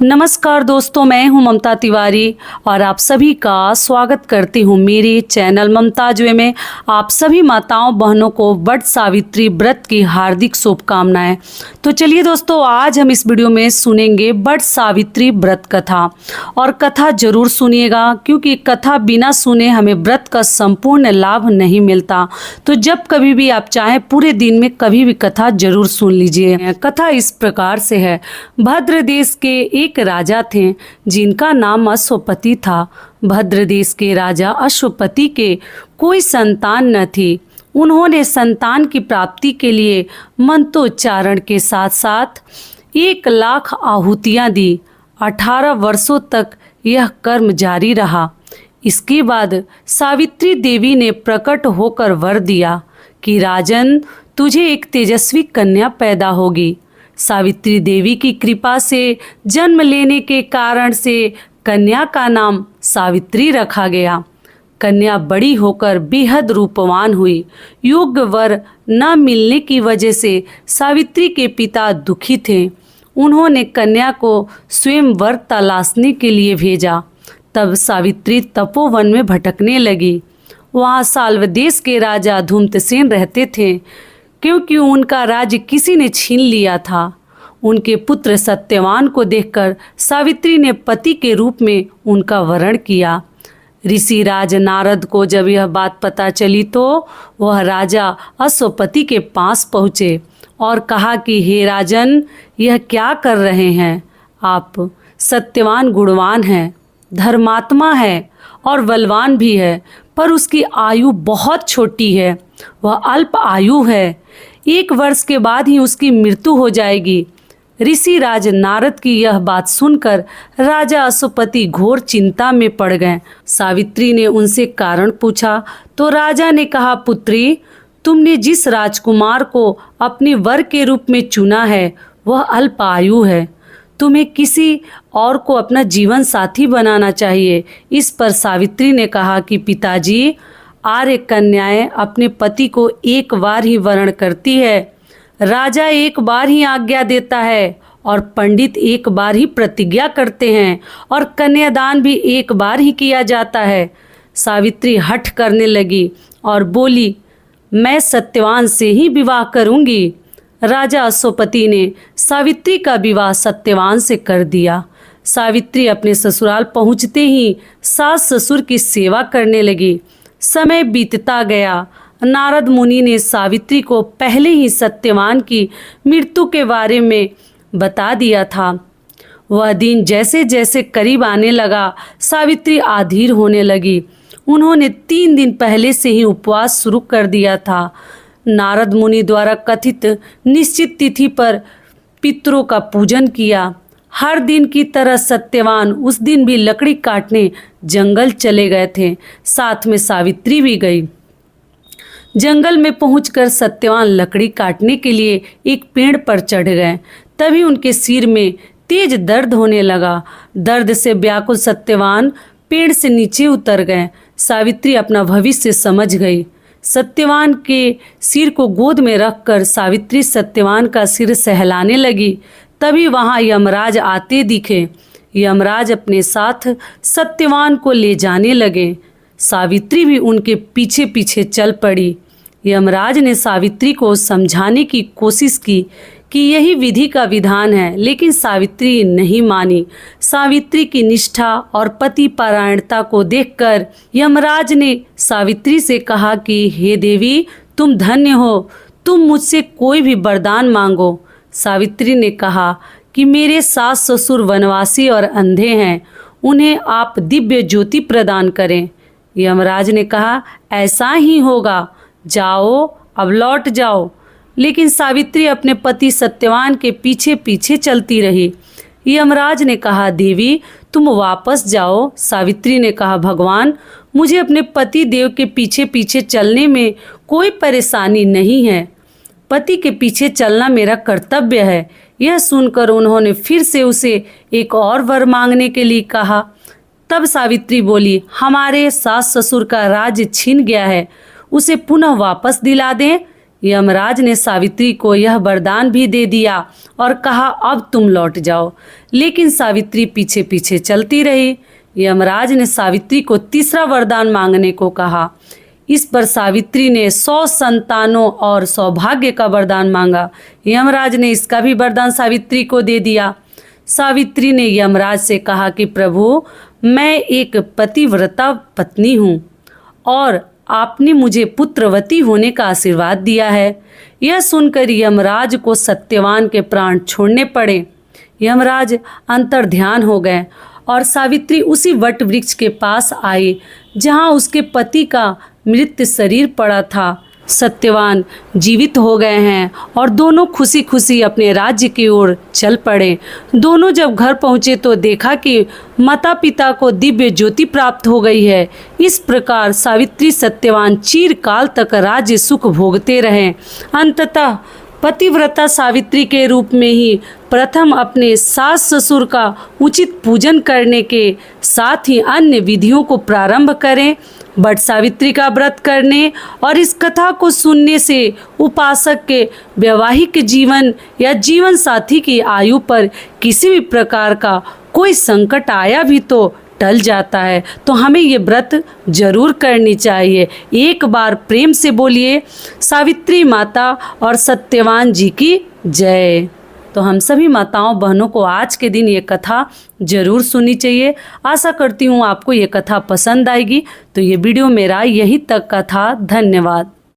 नमस्कार दोस्तों, मैं हूं ममता तिवारी और आप सभी का स्वागत करती हूं मेरे चैनल ममताज वे में। आप सभी माताओं बहनों को वट सावित्री व्रत की हार्दिक शुभकामनाएं। तो चलिए दोस्तों, आज हम इस वीडियो में सुनेंगे वट सावित्री व्रत कथा। और कथा जरूर सुनिएगा, क्योंकि कथा बिना सुने हमें व्रत का संपूर्ण लाभ नहीं मिलता। तो जब कभी भी आप चाहें पूरे दिन में कभी भी कथा जरूर सुन लीजिए। कथा इस प्रकार से है। भद्र देश के एक राजा थे जिनका नाम अश्वपति था। भद्र देश के राजा अश्वपति के कोई संतान न थी। उन्होंने संतान की प्राप्ति के लिए मंत्रोच्चारण के साथ साथ 1,00,000 आहुतियां दी। 18 वर्षों तक यह कर्म जारी रहा। इसके बाद सावित्री देवी ने प्रकट होकर वर दिया कि राजन, तुझे एक तेजस्वी कन्या पैदा होगी। सावित्री देवी की कृपा से जन्म लेने के कारण से कन्या का नाम सावित्री रखा गया। कन्या बड़ी होकर बेहद रूपवान हुई। योग्य वर न मिलने की वजह से सावित्री के पिता दुखी थे। उन्होंने कन्या को स्वयं वर तलाशने के लिए भेजा। तब सावित्री तपोवन में भटकने लगी। वहाँ साल्व देश के राजा धूम्रसेन रहते थे, क्योंकि उनका राज्य किसी ने छीन लिया था। उनके पुत्र सत्यवान को देखकर सावित्री ने पति के रूप में उनका वरण किया। ऋषि राज नारद को जब यह बात पता चली तो वह राजा अश्वपति के पास पहुँचे और कहा कि हे राजन, यह क्या कर रहे हैं आप? सत्यवान गुणवान है, धर्मात्मा है और बलवान भी है, पर उसकी आयु बहुत छोटी है। वह अल्प आयु है। 1 वर्ष के बाद ही उसकी मृत्यु हो जाएगी। ऋषि राज नारद की यह बात सुनकर राजा अश्वपति घोर चिंता में पड़ गए। सावित्री ने उनसे कारण पूछा तो राजा ने कहा, पुत्री, तुमने जिस राजकुमार को अपने वर के रूप में चुना है वह अल्प आयु है। तुम्हें किसी और को अपना जीवन साथी बनाना चाहिए। इस पर सावित्री ने कहा कि पिताजी, आर्य कन्याएं अपने पति को 1 बार ही वरण करती है, राजा 1 बार ही आज्ञा देता है और पंडित 1 बार ही प्रतिज्ञा करते हैं और कन्यादान भी 1 बार ही किया जाता है। सावित्री हठ करने लगी और बोली, मैं सत्यवान से ही विवाह करूंगी। राजा अश्वपति ने सावित्री का विवाह सत्यवान से कर दिया। सावित्री अपने ससुराल पहुंचते ही सास ससुर की सेवा करने लगी। समय बीतता गया। नारद मुनि ने सावित्री को पहले ही सत्यवान की मृत्यु के बारे में बता दिया था। वह दिन जैसे जैसे करीब आने लगा, सावित्री अधीर होने लगी। उन्होंने 3 दिन पहले से ही उपवास शुरू कर दिया था। नारद मुनि द्वारा कथित निश्चित तिथि पर पितरों का पूजन किया। हर दिन की तरह सत्यवान उस दिन भी लकड़ी काटने जंगल चले गए थे। साथ में सावित्री भी गई। जंगल में पहुंचकर सत्यवान लकड़ी काटने के लिए एक पेड़ पर चढ़ गए। तभी उनके सिर में तेज दर्द होने लगा। दर्द से व्याकुल सत्यवान पेड़ से नीचे उतर गए। सावित्री अपना भविष्य समझ गई। सत्यवान के सिर को गोद में रखकर सावित्री सत्यवान का सिर सहलाने लगी। तभी वहाँ यमराज आते दिखे। यमराज अपने साथ सत्यवान को ले जाने लगे। सावित्री भी उनके पीछे पीछे चल पड़ी। यमराज ने सावित्री को समझाने की कोशिश की कि यही विधि का विधान है, लेकिन सावित्री नहीं मानी। सावित्री की निष्ठा और पति परायणता को देखकर यमराज ने सावित्री से कहा कि हे देवी, तुम धन्य हो, तुम मुझसे कोई भी वरदान मांगो। सावित्री ने कहा कि मेरे सास ससुर वनवासी और अंधे हैं, उन्हें आप दिव्य ज्योति प्रदान करें। यमराज ने कहा, ऐसा ही होगा, जाओ, अब लौट जाओ। लेकिन सावित्री अपने पति सत्यवान के पीछे पीछे चलती रही। यमराज ने कहा, देवी, तुम वापस जाओ। सावित्री ने कहा, भगवान, मुझे अपने पति देव के पीछे पीछे चलने में कोई परेशानी नहीं है। पति के पीछे चलना मेरा कर्तव्य है। यह सुनकर उन्होंने फिर से उसे एक और वर मांगने के लिए कहा। तब सावित्री बोली, हमारे सास ससुर का राज्य छिन गया है, उसे पुनः वापस दिला दें। यमराज ने सावित्री को यह वरदान भी दे दिया और कहा अब तुम लौट जाओ, लेकिन सावित्री पीछे पीछे चलती रही। यमराज ने सावित्री को तीसरा वरदान मांगने को कहा। इस पर सावित्री ने 100 संतानों और सौभाग्य का वरदान मांगा। यमराज ने इसका भी वरदान सावित्री को दे दिया। सावित्री ने यमराज से कहा कि प्रभु, मैं एक पतिव्रता पत्नी हूँ और आपने मुझे पुत्रवती होने का आशीर्वाद दिया है। यह सुनकर यमराज को सत्यवान के प्राण छोड़ने पड़े। यमराज अंतर्ध्यान हो गए और सावित्री उसी वट वृक्ष के पास आई जहाँ उसके पति का मृत शरीर पड़ा था। सत्यवान जीवित हो गए हैं और दोनों खुशी खुशी अपने राज्य की ओर चल पड़े। दोनों जब घर पहुँचे तो देखा कि माता पिता को दिव्य ज्योति प्राप्त हो गई है। इस प्रकार सावित्री सत्यवान चिरकाल तक राज्य सुख भोगते रहे। अंततः पतिव्रता सावित्री के रूप में ही प्रथम अपने सास ससुर का उचित पूजन करने के साथ ही अन्य विधियों को प्रारंभ करें। बट सावित्री का व्रत करने और इस कथा को सुनने से उपासक के वैवाहिक जीवन या जीवन साथी की आयु पर किसी भी प्रकार का कोई संकट आया भी तो टल जाता है। तो हमें ये व्रत जरूर करनी चाहिए। एक बार प्रेम से बोलिए सावित्री माता और सत्यवान जी की जय। तो हम सभी माताओं बहनों को आज के दिन ये कथा जरूर सुननी चाहिए। आशा करती हूँ आपको ये कथा पसंद आएगी। तो ये वीडियो मेरा यहीं तक का था। धन्यवाद।